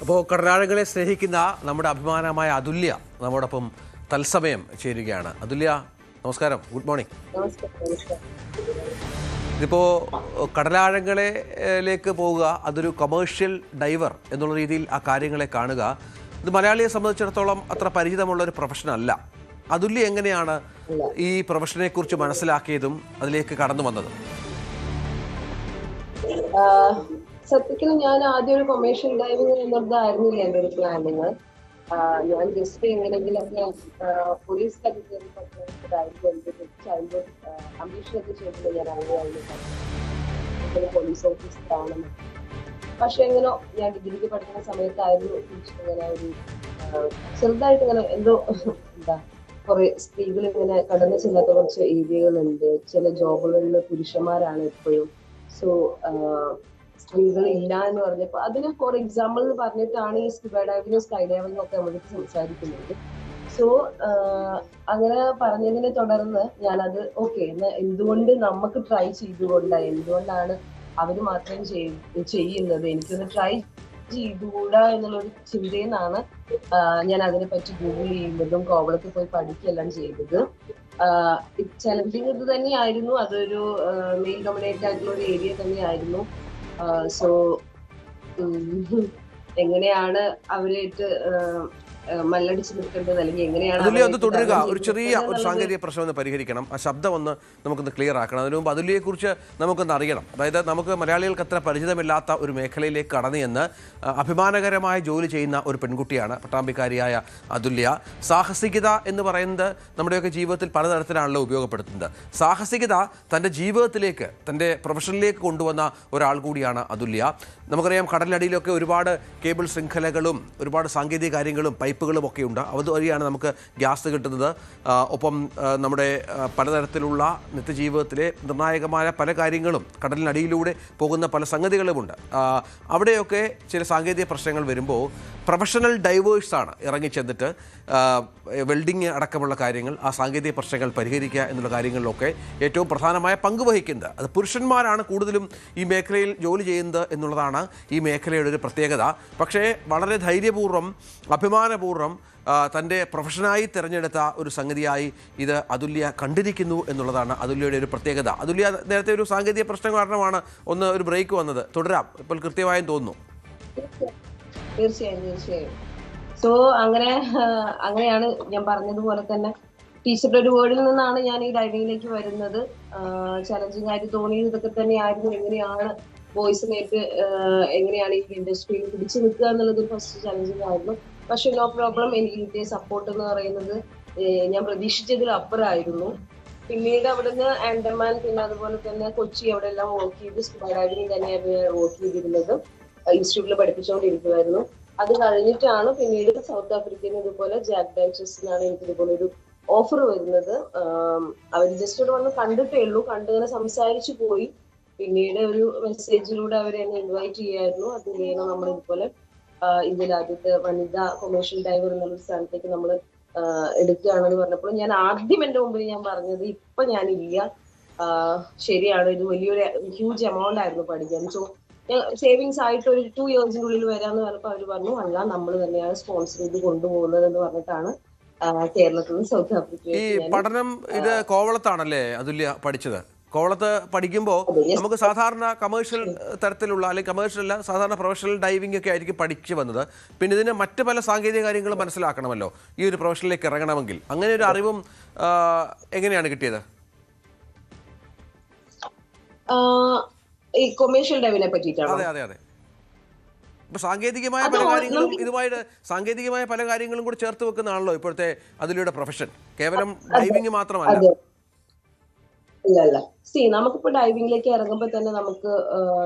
അപ്പോൾ കടലാഴകളെ സ്നേഹിക്കുന്ന നമ്മുടെ അഭിമാനമായ അതുല്യ നമ്മോടൊപ്പം തത്സമയം ചേരുകയാണ്. അതുല്യ, നമസ്കാരം, ഗുഡ് മോർണിംഗ്. ഇതിപ്പോൾ കടലാഴങ്ങളിലേക്ക് പോവുക, അതൊരു കൊമേഴ്ഷ്യൽ ഡൈവർ എന്നുള്ള രീതിയിൽ ആ കാര്യങ്ങളെ കാണുക, ഇത് മലയാളിയെ സംബന്ധിച്ചിടത്തോളം അത്ര പരിചിതമുള്ളൊരു പ്രൊഫഷൻ അല്ല. അതുല്യ എങ്ങനെയാണ് ഈ പ്രൊഫഷനെ കുറിച്ച് മനസ്സിലാക്കിയതും അതിലേക്ക് കടന്നു വന്നതും? സത്യത്തിൽ ഞാൻ ആദ്യം ഒരു കൊമേഴ്ഷ്യൽ ഡൈവിംഗ് എന്നതായിരുന്നില്ല എൻ്റെ ഒരു പ്ലാനിങ്. ഞാൻ ജസ്റ്റ് എങ്ങനെയെങ്കിലൊക്കെ പോലീസിലൊക്കെ കയറി ചൈൽഡ് അംബീഷനൊക്കെ ചെയ്തത് ഞാൻ അങ്ങനെയായിരുന്നു, പോലീസ് ഓഫീസറാണെന്ന്. പക്ഷെ എങ്ങനോ ഞാൻ ഡിഗ്രിക്ക് പഠിക്കുന്ന സമയത്തായിരുന്നു ഇങ്ങനെ ഒരു ചെറുതായിട്ട് ഇങ്ങനെ എന്തോ എന്താ കുറെ സ്ത്രീകൾ ഇങ്ങനെ കടന്നു ചെല്ലാത്ത കുറച്ച് ഏരിയകളുണ്ട്. ചില ജോബുകളിൽ പുരുഷന്മാരാണ് എപ്പോഴും. സോ സ്ത്രീകൾ ഇല്ല എന്ന് പറഞ്ഞപ്പോ അതിന് ഫോർ എക്സാമ്പിൾ എന്ന് പറഞ്ഞിട്ടാണ് ഈ സ്കൂബ ഡൈവിംഗും സ്കൈ ഡൈവിംഗും ഒക്കെ നമ്മൾക്ക് സംസാരിക്കുന്നത്. സോ അങ്ങനെ പറഞ്ഞതിനെ തുടർന്ന് ഞാനത് ഓക്കെ എന്നാ എന്തുകൊണ്ട് നമുക്ക് ട്രൈ ചെയ്തുകൊണ്ടാണ്, എന്തുകൊണ്ടാണ് അവര് മാത്രം ചെയ്യുന്നത്, എനിക്കൊന്ന് ട്രൈ ചെയ്തുകൂടാ എന്നുള്ളൊരു ചിന്തയിൽ നിന്നാണ് ഞാൻ അതിനെ പറ്റി ഗൂഗിൾ ചെയ്യുന്നതും കോവളത്തിൽ പോയി പഠിക്കുകയെല്ലാം ചെയ്തത്. ചലഞ്ചിങ് ഇത് തന്നെയായിരുന്നു, അതൊരു മെയിൽ ഡൊമിനേറ്റ് ആയിട്ടുള്ള ഒരു ഏരിയ തന്നെയായിരുന്നു. സോ എങ്ങനെയാണ് അവരായിട്ട് മല്ലടിച്ച് നിൽക്കേണ്ടത്, അല്ലെങ്കിൽ എങ്ങനെയാണ് തുടരുക. ഒരു ചെറിയ ഒരു സാങ്കേതിക പ്രശ്നം ഒന്ന് പരിഹരിക്കണം, ആ ശബ്ദം ഒന്ന് നമുക്കൊന്ന് ക്ലിയർ ആക്കണം. അതിനു മുമ്പ് അതുല്യയെ കുറിച്ച് നമുക്കൊന്ന് അറിയണം. അതായത് നമുക്ക് മലയാളികൾക്ക് അത്ര പരിചിതമില്ലാത്ത ഒരു മേഖലയിലേക്ക് കടന്നു എന്ന് അഭിമാനകരമായ ജോലി ചെയ്യുന്ന ഒരു പെൺകുട്ടിയാണ് പട്ടാമ്പിക്കാരിയായ അതുല്യ. സാഹസികത എന്ന് പറയുന്നത് നമ്മുടെയൊക്കെ ജീവിതത്തിൽ പലതരത്തിലാണല്ലോ ഉപയോഗപ്പെടുത്തുന്നത്. സാഹസികത തൻ്റെ ജീവിതത്തിലേക്ക്, തൻ്റെ പ്രൊഫഷനിലേക്ക് കൊണ്ടുവന്ന ഒരാൾ കൂടിയാണ് അതുല്യ. നമുക്കറിയാം, കടലിനടിയിലൊക്കെ ഒരുപാട് കേബിൾ ശൃംഖലകളും ഒരുപാട് സാങ്കേതിക കാര്യങ്ങളും പൈപ്പുകളും ഒക്കെ ഉണ്ട്. അതുവഴിയാണ് നമുക്ക് ഗ്യാസ് കിട്ടുന്നത്. ഒപ്പം നമ്മുടെ പലതരത്തിലുള്ള നിത്യജീവിതത്തിലെ നിർണായകമായ പല കാര്യങ്ങളും കടലിനടിയിലൂടെ പോകുന്ന പല സംഗതികളുമുണ്ട്. അവിടെയൊക്കെ ചില സാങ്കേതിക പ്രശ്നങ്ങൾ വരുമ്പോൾ പ്രൊഫഷണൽ ഡൈവേഴ്സാണ് ഇറങ്ങിച്ചെന്നിട്ട് വെൽഡിങ് അടക്കമുള്ള കാര്യങ്ങൾ, ആ സാങ്കേതിക പ്രശ്നങ്ങൾ പരിഹരിക്കുക എന്നുള്ള കാര്യങ്ങളിലൊക്കെ ഏറ്റവും പ്രധാനമായ പങ്ക് വഹിക്കുന്നത്. അത് പുരുഷന്മാരാണ് കൂടുതലും ഈ മേഖലയിൽ ജോലി ചെയ്യുന്നത് എന്നുള്ളതാണ് ഈ മേഖലയുടെ ഒരു പ്രത്യേകത. പക്ഷേ വളരെ ധൈര്യപൂർവ്വം, അഭിമാനപൂർവ്വം തൻ്റെ പ്രൊഫഷനായി തിരഞ്ഞെടുത്ത ഒരു സംഗതിയായി ഇത് അതുല്യ കണ്ടിരിക്കുന്നു എന്നുള്ളതാണ് അതുല്യയുടെ ഒരു പ്രത്യേകത. അതുല്യ, നേരത്തെ ഒരു സാങ്കേതിക പ്രശ്നം കാരണമാണ് ഒരു ബ്രേക്ക് വന്നത്. തുടരാം, ഇപ്പോൾ കൃത്യമായും തോന്നുന്നു. തീർച്ചയായും. സോ അങ്ങനെയാണ് ഞാൻ പറഞ്ഞതുപോലെ തന്നെ ടീച്ചറുടെ ഒരു വേർഡിൽ നിന്നാണ് ഞാൻ ഈ ഡൈവിംഗിലേക്ക് വരുന്നത്. ചലഞ്ചിങ് ആയിട്ട് തോന്നിയത് ഇതൊക്കെ തന്നെയായിരുന്നു. എങ്ങനെയാണ് ബോയ്സിനായിട്ട് എങ്ങനെയാണ് ഈ ഇൻഡസ്ട്രിയിൽ പിടിച്ചു നിൽക്കുക എന്നുള്ളത് ഫസ്റ്റ് ചലഞ്ചിങ് ആയിരുന്നു. പക്ഷെ നോ പ്രോബ്ലം, എനിക്ക് കിട്ടിയ സപ്പോർട്ട് എന്ന് പറയുന്നത് ഞാൻ പ്രതീക്ഷിച്ചതിൽ അപ്പുറമായിരുന്നു. പിന്നീട് അവിടുന്ന് ആൻഡമാൻ, പിന്നെ അതുപോലെ തന്നെ കൊച്ചി, അവിടെ എല്ലാം വർക്ക് ചെയ്ത് സ്കൂബ ഡൈവിംഗ് തന്നെയായിരുന്നു വർക്ക് ചെയ്തിരുന്നത്. ഇൻസ്റ്റിറ്റ്യൂട്ടിൽ പഠിപ്പിച്ചുകൊണ്ടിരിക്കുമായിരുന്നു. അത് കഴിഞ്ഞിട്ടാണ് പിന്നീട് സൗത്ത് ആഫ്രിക്കയിൽ ഇതുപോലെ ജാക്ക് ഡാൻസേഴ്സിനാണ് എനിക്ക് ഇതുപോലെ ഒരു ഓഫർ വരുന്നത്. അവർ ജസ്റ്റ് ഇവിടെ വന്ന് കണ്ടിട്ടേ ഉള്ളൂ, കണ്ടിങ്ങനെ സംസാരിച്ചു പോയി. പിന്നീട് ഒരു മെസ്സേജിലൂടെ അവർ എന്നെ ഇൻവൈറ്റ് ചെയ്യായിരുന്നു. അതിലേക്ക് നമ്മൾ ഇതുപോലെ ഇന്ത്യയിൽ ആദ്യത്തെ വനിതാ കൊമേഴ്ഷ്യൽ ഡൈവർ എന്നുള്ള സ്ഥലത്തേക്ക് നമ്മൾ എടുക്കുകയാണെന്ന് പറഞ്ഞപ്പോൾ ഞാൻ ആദ്യം എൻ്റെ മുമ്പിൽ ഞാൻ പറഞ്ഞത് ഇപ്പൊ ഞാനില്ല, ശരിയാണ്, ഇത് വലിയൊരു ഹ്യൂജ് എമൗണ്ട് ആയിരുന്നു പഠിക്കാൻ. സോ സേവിങ്സ് ആയിട്ട് ഒരു 2 ഇയേഴ്സിന്റെ ഉള്ളിൽ വരാന്ന് പറഞ്ഞപ്പോൾ അവർ പറഞ്ഞു അല്ല, നമ്മൾ തന്നെയാണ് സ്പോൺസർ ചെയ്ത് കൊണ്ടുപോകുന്നത് എന്ന് പറഞ്ഞിട്ടാണ് കേരളത്തിൽ നിന്ന് സൗത്ത് ആഫ്രിക്കയിൽ. ഈ പഠനം ഇത് കോവളത്താണല്ലേ അതുല്യ പഠിച്ചത്? കോവളത്ത് പഠിക്കുമ്പോൾ നമുക്ക് സാധാരണ കമേഴ്ഷ്യൽ തരത്തിലുള്ള, അല്ലെങ്കിൽ കമേഴ്ഷ്യൽ അല്ല, സാധാരണ പ്രൊഫഷണൽ ഡൈവിംഗ് ഒക്കെ ആയിരിക്കും പഠിച്ചു വന്നത്. പിന്നെ ഇതിന് മറ്റ് പല സാങ്കേതിക കാര്യങ്ങളും മനസ്സിലാക്കണമല്ലോ ഈ ഒരു പ്രൊഫഷനിലേക്ക് ഇറങ്ങണമെങ്കിൽ. അങ്ങനെ ഒരു അറിവും എങ്ങനെയാണ് കിട്ടിയത്? ഈ കൊമേഴ്ഷ്യൽ ഡൈവിനെ പറ്റിയിട്ടാണ്. അതെ. ഇപ്പൊ സാങ്കേതികമായ പല കാര്യങ്ങളും ഇതുമായിട്ട് സാങ്കേതികമായ പല കാര്യങ്ങളും കൂടി ചേർത്ത് വെക്കുന്നതാണല്ലോ ഇപ്പോഴത്തെ അതിലൂടെ പ്രൊഫഷൻ. കേവലം ഡൈവിംഗ് മാത്രമല്ല. ഇല്ല. നമുക്കിപ്പോ ഡൈവിംഗിലേക്ക് ഇറങ്ങുമ്പോൾ തന്നെ നമുക്ക്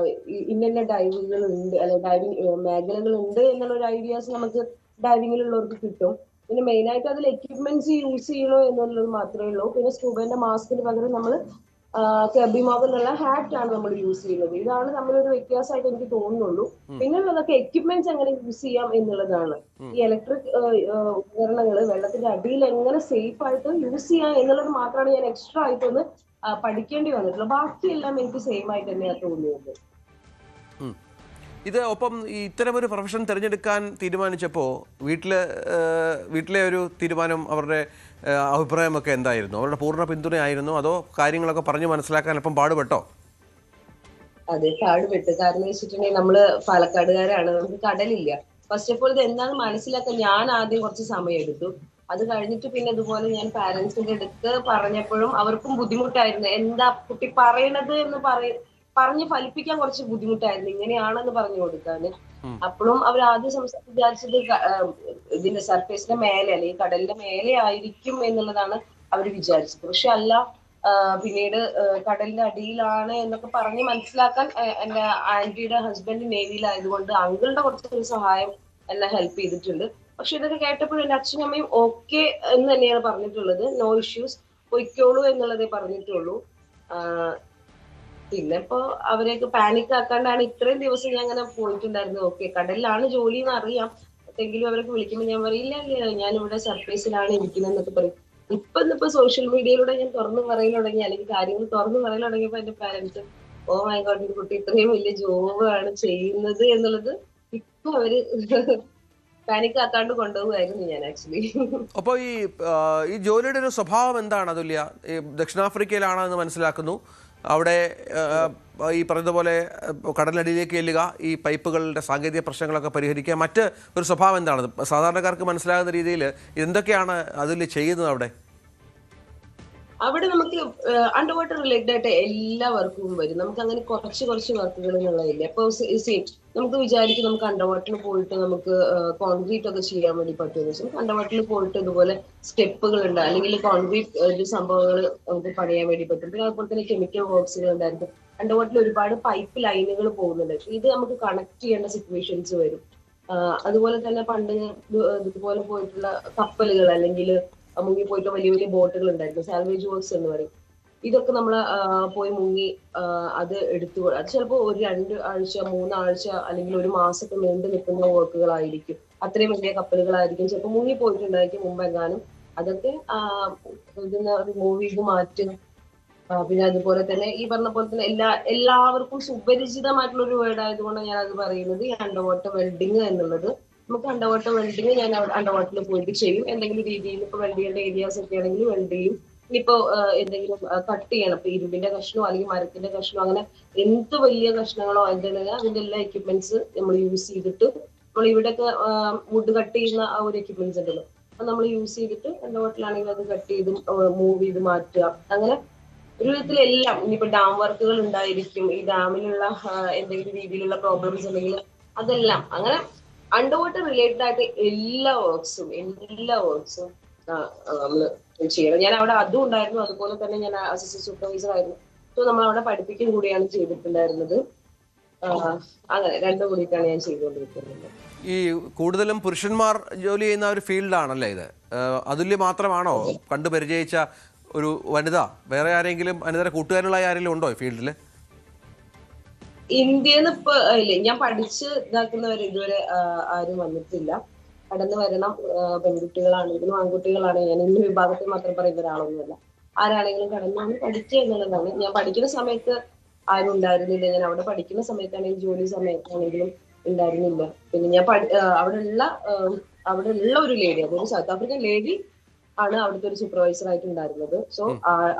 ഇന്ന ഡൈവിംഗുകൾ ഉണ്ട്, അല്ലെ ഡൈവിംഗ് മേഖലകൾ ഉണ്ട് എന്നുള്ള ഒരു ഐഡിയാസ് നമുക്ക് ഡൈവിംഗിലുള്ളവർക്ക് കിട്ടും. പിന്നെ മെയിൻ ആയിട്ട് അതിൽ എക്യുപ്മെന്റ്സ് യൂസ് ചെയ്യണോ എന്നുള്ളത് മാത്രമേ ഉള്ളൂ. പിന്നെ സ്കൂബേന്റെ മാസ്കിന് പകരം നമ്മൾ കെബിമോഗെന്നുള്ള ഹാറ്റ് ആണ് നമ്മൾ യൂസ് ചെയ്യുന്നത്. ഇതാണ് നമ്മളൊരു വ്യത്യാസമായിട്ട് എനിക്ക് തോന്നുന്നുള്ളൂ. പിന്നെയുള്ളതൊക്കെ എക്യുപ്മെന്റ്സ് എങ്ങനെ യൂസ് ചെയ്യാം എന്നുള്ളതാണ്. ഈ ഇലക്ട്രിക് ഉപകരണങ്ങൾ വെള്ളത്തിന്റെ അടിയിൽ എങ്ങനെ സേഫ് ആയിട്ട് യൂസ് ചെയ്യാം എന്നുള്ളത് മാത്രമാണ് ഞാൻ എക്സ്ട്രാ ആയിട്ടൊന്ന് പഠിക്കേണ്ടി വന്നിട്ടുള്ളത്. ബാക്കിയെല്ലാം എനിക്ക് സെയിം ആയിട്ട് തന്നെയാണ് തോന്നിയത്. ഇത് ഒപ്പം ഈ ഇത്തരമൊരു പ്രൊഫഷൻ തിരഞ്ഞെടുക്കാൻ തീരുമാനിച്ചപ്പോൾ വീട്ടിലെ ഒരു തീരുമാനം, അവരുടെ അഭിപ്രായമൊക്കെ എന്തായിരുന്നു? അവരുടെ പൂർണ്ണ പിന്തുണയായിരുന്നു, അതോ കാര്യങ്ങളൊക്കെ പറഞ്ഞ് മനസ്സിലാക്കാൻ അല്പം പാടുപെട്ടോ? അതെ, പാടുപെട്ട്. കാരണം വെച്ചിട്ടുണ്ടെങ്കിൽ നമ്മള് പാലക്കാടുകാരാണ്, നമുക്ക് കടലില്ല. ഫസ്റ്റ് ഓഫ് ഓൾ ഇത് എന്താണെന്ന് മനസ്സിലാക്കാൻ ഞാൻ ആദ്യം കുറച്ച് സമയം എടുത്തു. അത് കഴിഞ്ഞിട്ട് പിന്നെ ഇതുപോലെ ഞാൻ പാരന്റ്സിന്റെ അടുത്ത് പറഞ്ഞപ്പോഴും അവർക്കും ബുദ്ധിമുട്ടായിരുന്നു. എന്താ കുട്ടി പറയണത് എന്ന് പറഞ്ഞ് ഫലിപ്പിക്കാൻ കുറച്ച് ബുദ്ധിമുട്ടായിരുന്നു, ഇങ്ങനെയാണെന്ന് പറഞ്ഞു കൊടുക്കാന്. അപ്പോഴും അവർ ആദ്യം വിചാരിച്ചത് ഇതിന്റെ സർഫേസിന്റെ മേലെ അല്ലെങ്കിൽ കടലിന്റെ മേലെ ആയിരിക്കും എന്നുള്ളതാണ് അവർ വിചാരിച്ചത്. പക്ഷെ അല്ല, പിന്നീട് കടലിന്റെ അടിയിലാണ് എന്നൊക്കെ പറഞ്ഞ് മനസ്സിലാക്കാൻ എന്റെ ആന്റിയുടെ ഹസ്ബൻഡ് നേവിയിലായതുകൊണ്ട് അങ്കിളുടെ കുറച്ചൊരു സഹായം എന്നെ ഹെൽപ്പ് ചെയ്തിട്ടുണ്ട്. പക്ഷെ ഇതൊക്കെ കേട്ടപ്പോഴും എന്റെ അച്ഛനും അമ്മയും ഓക്കെ എന്ന് തന്നെയാണ് പറഞ്ഞിട്ടുള്ളത്. നോ ഇഷ്യൂസ്, പൊയ്ക്കോളൂ എന്നുള്ളതേ പറഞ്ഞിട്ടുള്ളൂ. പിന്നെ ഇപ്പൊ അവരെയൊക്കെ പാനിക് ആക്കാണ്ടാണ് ഇത്രയും ദിവസം ഞാൻ അങ്ങനെ പോയിട്ടുണ്ടായിരുന്നത്. ഓക്കെ, കടലിലാണ് ജോലി എന്ന് അറിയാം, എങ്കിലും അവരൊക്കെ വിളിക്കുമ്പോൾ ഞാൻ പറയില്ല, ഇല്ല ഞാൻ ഇവിടെ സർഫേസിലാണ് ഇരിക്കുന്നത് എന്നൊക്കെ പറയും. ഇപ്പൊ സോഷ്യൽ മീഡിയയിലൂടെ ഞാൻ തുറന്നു പറയൽ തുടങ്ങി, അല്ലെങ്കിൽ കാര്യങ്ങൾ തുറന്നു പറയൽ തുടങ്ങിയപ്പോ എന്റെ പാരന്റ്സ് ഓ മൈ ഗോഡ്, ഈ കുട്ടി ഇത്രയും വലിയ ജോബാണ് ചെയ്യുന്നത് എന്നുള്ളത് ഇപ്പൊ അവര് പാനിക് ആക്കാണ്ട് കൊണ്ടുപോകുമായിരുന്നു ഞാൻ ആക്ച്വലി. അപ്പോൾ ഈ ജോലിയുടെ ഒരു സ്വഭാവം എന്താണ് അതുല്യ? ഈ ദക്ഷിണാഫ്രിക്കയിലാണെന്ന് മനസ്സിലാക്കുന്നു. അവിടെ ഈ പറഞ്ഞതുപോലെ കടലടിയിലേക്ക് ചെല്ലുക, ഈ പൈപ്പുകളുടെ സാങ്കേതിക പ്രശ്നങ്ങളൊക്കെ പരിഹരിക്കുക, മറ്റ് ഒരു സ്വഭാവം എന്താണ് സാധാരണക്കാർക്ക് മനസ്സിലാകുന്ന രീതിയിൽ എന്തൊക്കെയാണ് അതിൽ ചെയ്യുന്നത് അവിടെ? അവിടെ നമുക്ക് അണ്ടർ വാട്ടർ റിലേറ്റഡ് ആയിട്ട് എല്ലാ വർക്കും വരും. നമുക്ക് അങ്ങനെ കുറച്ച് വർക്കുകൾ എന്നുള്ളതില്ല. അപ്പൊ നമുക്ക് വിചാരിക്കും നമുക്ക് അണ്ടർ വാട്ടറിൽ പോയിട്ട് നമുക്ക് കോൺക്രീറ്റ് ഒക്കെ ചെയ്യാൻ വേണ്ടി പറ്റുമെന്ന് വെച്ചാൽ നമുക്ക് അണ്ടർ വാട്ടറിൽ പോയിട്ട് ഇതുപോലെ സ്റ്റെപ്പുകൾ ഉണ്ട്, അല്ലെങ്കിൽ കോൺക്രീറ്റ് സംഭവങ്ങൾ നമുക്ക് പണിയാൻ വേണ്ടി പറ്റും. പിന്നെ അതുപോലെ തന്നെ കെമിക്കൽ വർക്ക്സുകൾ ഉണ്ടായിരിക്കും. അണ്ടർ വാട്ടറിൽ ഒരുപാട് പൈപ്പ് ലൈനുകൾ പോകുന്നുണ്ട്. ഇത് നമുക്ക് കണക്ട് ചെയ്യേണ്ട സിറ്റുവേഷൻസ് വരും. അതുപോലെ തന്നെ പണ്ട് ഇതുപോലെ പോയിട്ടുള്ള കപ്പലുകൾ അല്ലെങ്കിൽ മുങ്ങി പോയിട്ട് വലിയ വലിയ ബോട്ടുകൾ ഉണ്ടായിരുന്നു, സാൽവേജ് വർക്ക്സ് എന്ന് പറയും. ഇതൊക്കെ നമ്മൾ പോയി മുങ്ങി അത് അത് ചിലപ്പോൾ ഒരു 2 ആഴ്ച 3 ആഴ്ച അല്ലെങ്കിൽ ഒരു മാസമൊക്കെ നീണ്ടു നിൽക്കുന്ന വർക്കുകളായിരിക്കും. അത്രയും വലിയ കപ്പലുകളായിരിക്കും ചിലപ്പോൾ മുങ്ങി പോയിട്ടുണ്ടായിരിക്കും മുമ്പെങ്ങാനും. അതൊക്കെ ഇതിന് റിമൂവ് ചെയ്ത് മാറ്റും. പിന്നെ അതുപോലെ തന്നെ ഈ പറഞ്ഞ പോലെ തന്നെ എല്ലാവർക്കും സുപരിചിതമായിട്ടുള്ള ഒരു വേർഡ് ആയതുകൊണ്ട് ഞാൻ അത് പറയുന്നത് ഈ അണ്ടർ വാട്ടർ വെൽഡിങ് എന്നുള്ളത്. നമുക്ക് അണ്ടർ വാട്ടർ വെൽഡിങ് ഞാൻ അണ്ടർ വാട്ടറിൽ പോയിട്ട് ചെയ്യും. എന്തെങ്കിലും രീതിയിൽ ഇപ്പൊ വെൽഡ് ചെയ്യേണ്ട ഏരിയാസ് ഒക്കെ ആണെങ്കിൽ വെൽഡ് ചെയ്യും. ഇനിയിപ്പോ എന്തെങ്കിലും കട്ട് ചെയ്യണം, ഇപ്പൊ ഇരുമ്പിന്റെ കഷ്ണോ അല്ലെങ്കിൽ മരത്തിന്റെ കഷ്ണോ, അങ്ങനെ എന്ത് വലിയ കഷ്ണങ്ങളോ എന്തെങ്കിലും അതിന്റെ എല്ലാ എക്യുപ്മെന്റ്സ് നമ്മൾ യൂസ് ചെയ്തിട്ട് നമ്മൾ ഇവിടെയൊക്കെ വുഡ് കട്ട് ചെയ്യുന്ന ആ ഒരു എക്യുപ്മെന്റ്സ് ഉണ്ടല്ലോ, അപ്പൊ നമ്മൾ യൂസ് ചെയ്തിട്ട് അണ്ടർ വാട്ടറിലാണെങ്കിൽ അത് കട്ട് ചെയ്ത് മൂവ് ചെയ്ത് മാറ്റുക. അങ്ങനെ ഒരു വിധത്തിലെല്ലാം. ഇനിയിപ്പോ ഡാം വർക്കുകൾ ഉണ്ടായിരിക്കും, ഈ ഡാമിലുള്ള എന്തെങ്കിലും രീതിയിലുള്ള പ്രോബ്ലംസ് ഉണ്ടെങ്കിൽ അതെല്ലാം. അങ്ങനെ അണ്ടർ വാട്ടർ റിലേറ്റഡ് ആയിട്ട് എല്ലാ വർക്ക്സും നമ്മള് ചെയ്യണം. ഞാൻ അവിടെ അതും ഉണ്ടായിരുന്നു. അതുപോലെ തന്നെ ഞാൻ അസിസ്റ്റന്റ് സൂപ്പർവൈസർ ആയിരുന്നു. സോ നമ്മൾ അവിടെ പഠിപ്പിക്കും കൂടിയാണ് ചെയ്തിട്ടുണ്ടായിരുന്നത്. അങ്ങനെ രണ്ടും കൂടിയിട്ടാണ് ഞാൻ ചെയ്തുകൊണ്ടിരിക്കുന്നത്. ഈ കൂടുതലും പുരുഷന്മാർ ജോലി ചെയ്യുന്ന ഒരു ഫീൽഡാണല്ലേ ഇത്? അതുല്യ മാത്രമാണോ കണ്ടു പരിചയിച്ച ഒരു വനിത? വേറെ ആരെങ്കിലും അനിതര കൂട്ടുകാരുള്ള ആരെങ്കിലും ഉണ്ടോ ഈ ഫീൽഡിൽ? ഇന്ത്യന്ന് ഇപ്പൊ ഇല്ലേ, ഞാൻ പഠിച്ച് ഇതാക്കുന്നവർ ഇതുവരെ ആരും വന്നിട്ടില്ല. കടന്നു വരണം. പെൺകുട്ടികളാണെങ്കിലും ആൺകുട്ടികളാണെങ്കിലും, ഞാൻ ഇന്ന വിഭാഗത്തിൽ മാത്രം പറയുന്ന ഒരാളൊന്നുമല്ല. ആരാണെങ്കിലും കടന്നു വന്ന് പഠിക്കുക എന്നുള്ളതാണ്. ഞാൻ പഠിക്കുന്ന സമയത്ത് ആരും ഉണ്ടായിരുന്നില്ല. ഞാൻ അവിടെ പഠിക്കുന്ന സമയത്താണെങ്കിലും ജോലി സമയത്താണെങ്കിലും ഉണ്ടായിരുന്നില്ല. പിന്നെ ഞാൻ അവിടെ ഉള്ള ഒരു ലേഡി, അതൊരു സൗത്ത് ആഫ്രിക്കൻ ലേഡി ആണ് അവിടുത്തെ ഒരു സൂപ്പർവൈസർ ആയിട്ട് ഉണ്ടായിരുന്നത്. സോ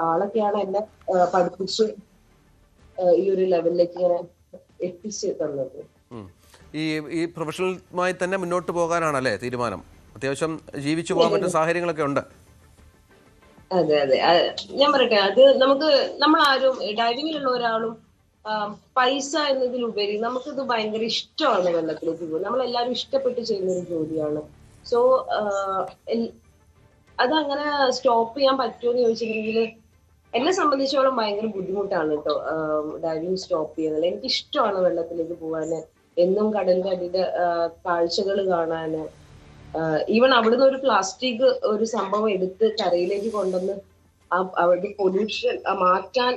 ആളൊക്കെയാണ് എന്നെ പഠിപ്പിച്ച് ഈ ഒരു ലെവലിലേക്ക് ഇങ്ങനെ എത്തിച്ച് തന്നത്. ഈ പ്രൊഫഷണലുമായി തന്നെ മുന്നോട്ട് പോകാനാണല്ലേ തീരുമാനം? അത്യാവശ്യം ജീവിച്ചു പോകാൻ പറ്റുന്ന സാഹചര്യങ്ങളൊക്കെ ഉണ്ട്. അതെ, ഞാൻ പറയട്ടെ, അത് നമ്മളാരും ഡൈവിങ്ങിലുള്ള ഒരാളും പൈസ എന്നതിലുപരി നമുക്കിത് ഭയങ്കര ഇഷ്ടമാണ് വെള്ളത്തിലേക്ക് പോകുന്നത്. നമ്മളെല്ലാവരും ഇഷ്ടപ്പെട്ട് ചെയ്യുന്ന ഒരു ജോലിയാണ്. സോ അതങ്ങനെ സ്റ്റോപ്പ് ചെയ്യാൻ പറ്റുമോ എന്ന് ചോദിച്ചിട്ടുണ്ടെങ്കിൽ എന്നെ സംബന്ധിച്ചോളം ഭയങ്കര ബുദ്ധിമുട്ടാണ് കേട്ടോ ഡൈവിങ് സ്റ്റോപ്പ് ചെയ്യുന്നത്. എനിക്ക് ഇഷ്ടമാണ് വെള്ളത്തിലേക്ക് പോകാന്, എന്നും കടലിന്റെ അടിയുടെ കാഴ്ചകൾ കാണാന്. ഈവൻ അവിടുന്ന് ഒരു പ്ലാസ്റ്റിക് ഒരു സംഭവം എടുത്ത് കരയിലേക്ക് കൊണ്ടുവന്ന് അവരുടെ പൊല്യൂഷൻ മാറ്റാൻ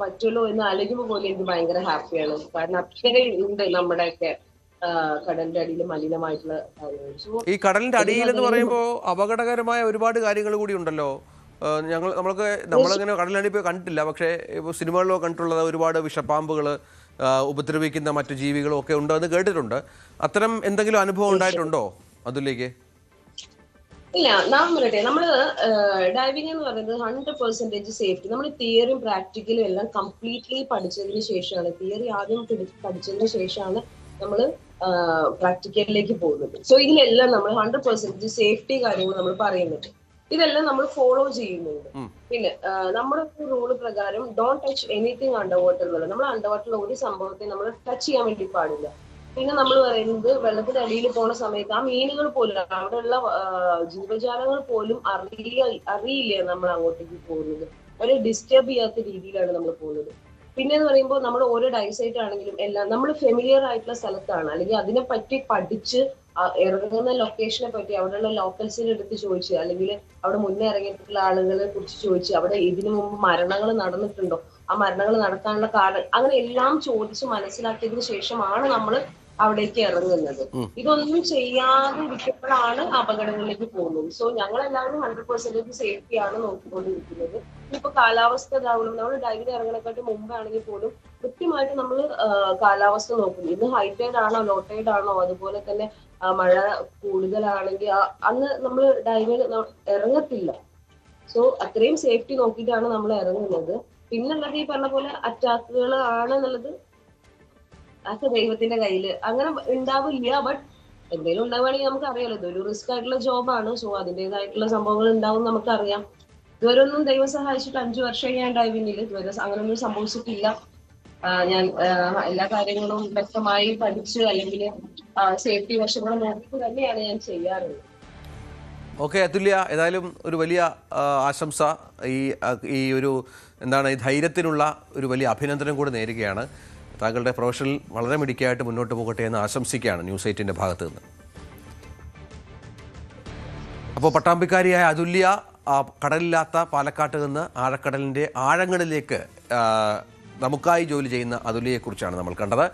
പറ്റുമല്ലോ എന്ന് ആലോചിക്കുമ്പോൾ പോലും എനിക്ക് ഭയങ്കര ഹാപ്പിയാണ്. കാരണം അത്രയും ഉണ്ട് നമ്മുടെയൊക്കെ കടലിന്റെ അടിയിൽ മലിനമായിട്ടുള്ള കാര്യങ്ങൾ. ഈ കടലിന്റെ അടിയിൽ എന്ന് പറയുമ്പോൾ അപകടകരമായ ഒരുപാട് കാര്യങ്ങൾ കൂടി ഉണ്ടല്ലോ. നമ്മളങ്ങനെ കടലിനടി പോയി കണ്ടിട്ടില്ല, പക്ഷേ ഇപ്പോൾ സിനിമകളിലോ കണ്ടിട്ടുള്ളത് ഒരുപാട് വിഷപ്പാമ്പുകൾ, ഉപദ്രവിക്കുന്ന മറ്റു ജീവികളും ഒക്കെ ഉണ്ടോ എന്ന് കേട്ടിട്ടുണ്ട്. അത്തരം എന്തെങ്കിലും അനുഭവം ഉണ്ടായിട്ടുണ്ടോ അതുലേക്ക്? ഇല്ല, നാം പറയട്ടെ, നമ്മള് ഡൈവിംഗ് എന്ന് പറയുന്നത് 100% സേഫ്റ്റി. നമ്മൾ തിയറിയും പ്രാക്ടിക്കലും എല്ലാം കംപ്ലീറ്റ്ലി പഠിച്ചതിന് ശേഷമാണ്, തിയറി ആദ്യം പഠിച്ചതിന് ശേഷമാണ് നമ്മൾ പ്രാക്ടിക്കലിലേക്ക് പോകുന്നത്. സോ ഇതിലെല്ലാം നമ്മൾ 100% സേഫ്റ്റി കാര്യങ്ങൾ നമ്മൾ പറയുന്നുണ്ട്. ഇതെല്ലാം നമ്മൾ ഫോളോ ചെയ്യുന്നുണ്ട്. പിന്നെ നമ്മുടെ ഒരു റൂള് പ്രകാരം don't touch anything under water എന്നുള്ളത്. നമ്മൾ അണ്ടർ വാട്ടറിൽ ഒരു സംഭവത്തെ നമ്മൾ ടച്ച് ചെയ്യാൻ വേണ്ടി പാടില്ല. പിന്നെ നമ്മൾ പറയുന്നത് വെള്ളത്തിന്റെ അടിയിൽ പോണ സമയത്ത് ആ മീനുകൾ പോലും, അവിടെയുള്ള ജീവജാലങ്ങൾ പോലും അറിയില്ല നമ്മൾ അങ്ങോട്ടേക്ക് പോകുന്നത്. അവരെ ഡിസ്റ്റർബ് ചെയ്യാത്ത രീതിയിലാണ് നമ്മൾ പോകുന്നത്. പിന്നെ എന്ന് പറയുമ്പോൾ നമ്മൾ ഓരോ ഡൈസൈറ്റ് ആണെങ്കിലും എല്ലാം നമ്മൾ ഫെമിലിയർ ആയിട്ടുള്ള സ്ഥലത്താണ്, അല്ലെങ്കിൽ അതിനെ പറ്റി പഠിച്ച് ഇറങ്ങുന്ന ലൊക്കേഷനെ പറ്റി അവിടെയുള്ള ലോക്കൽസിനെ എടുത്ത് ചോദിച്ച്, അല്ലെങ്കിൽ അവിടെ മുന്നേ ഇറങ്ങിയിട്ടുള്ള ആളുകളെ കുറിച്ച് ചോദിച്ച്, അവിടെ ഇതിനു മുമ്പ് മരണങ്ങൾ നടന്നിട്ടുണ്ടോ, ആ മരണങ്ങൾ നടക്കാനുള്ള കാരണം, അങ്ങനെ എല്ലാം ചോദിച്ച് മനസ്സിലാക്കിയതിനു ശേഷമാണ് നമ്മൾ അവിടേക്ക് ഇറങ്ങുന്നത്. ഇതൊന്നും ചെയ്യാതെ ഇരിക്കുമ്പോഴാണ് അപകടങ്ങളിലേക്ക് പോകുന്നത്. സോ ഞങ്ങൾ എല്ലാവരും 100% സേഫ്റ്റിയാണ് നോക്കിക്കൊണ്ടിരിക്കുന്നത്. ഇപ്പൊ കാലാവസ്ഥ ഇതാവണം, നമ്മൾ ഡൈവിന് ഇറങ്ങണേക്കാട്ട് മുമ്പാണെങ്കിൽ പോലും കൃത്യമായിട്ട് നമ്മൾ കാലാവസ്ഥ നോക്കുന്നു. ഇന്ന് ഹൈ ടൈഡ് ആണോ ലോ ടൈഡ് ആണോ, അതുപോലെ തന്നെ മഴ കൂടുതലാണെങ്കിൽ അന്ന് നമ്മൾ ഡൈവിന് ഇറങ്ങത്തില്ല. സോ അത്രയും സേഫ്റ്റി നോക്കിയിട്ടാണ് നമ്മൾ ഇറങ്ങുന്നത്. പിന്നുള്ളത് ഈ പറഞ്ഞ പോലെ അറ്റാക്കുകൾ ആണെന്നുള്ളത് അതൊക്കെ ദൈവത്തിന്റെ കയ്യില് അങ്ങനെ ഉണ്ടാവില്ല. ബട്ട് എന്തെങ്കിലും ഉണ്ടാവുകയാണെങ്കിൽ നമുക്ക് അറിയാലോ, ഇതൊരു റിസ്ക് ആയിട്ടുള്ള ജോബാണ്. സോ അതിൻ്റെതായിട്ടുള്ള സംഭവങ്ങൾ ഉണ്ടാവും, നമുക്കറിയാം. ഇതുവരെ ഒന്നും ദൈവം സഹായിച്ചിട്ട് 5 വർഷം ഞാൻ ഡൈവിംഗിൽ ഇതുവരെ അങ്ങനെയൊന്നും സംഭവിച്ചിട്ടില്ല. ഞാൻ എല്ലാ കാര്യങ്ങളും വ്യക്തമായി പഠിച്ച് അല്ലെങ്കിൽ സേഫ്റ്റി വശങ്ങൾ നോക്കിയിട്ട് തന്നെയാണ് ഞാൻ ചെയ്യാറുള്ളത്. ഓക്കെ അതുല്യ, ഏതായാലും ഒരു വലിയ ആശംസ. ഈ ഒരു എന്താണ്, ഈ ധൈര്യത്തിനുള്ള ഒരു വലിയ അഭിനന്ദനം കൂടി നേരുകയാണ്. താങ്കളുടെ പ്രൊഫഷനിൽ വളരെ മിടുക്കിയായിട്ട് മുന്നോട്ട് പോകട്ടെ എന്ന് ആശംസിക്കുകയാണ് ന്യൂസ് 8ൻ്റെ ഭാഗത്ത് നിന്ന്. അപ്പോൾ പട്ടാമ്പിക്കാരിയായ അതുല്യ കടലില്ലാത്ത പാലക്കാട്ട് നിന്ന് ആഴക്കടലിൻ്റെ ആഴങ്ങളിലേക്ക് നമുക്കായി ജോലി ചെയ്യുന്ന അതുല്യയെക്കുറിച്ചാണ് നമ്മൾ കണ്ടത്.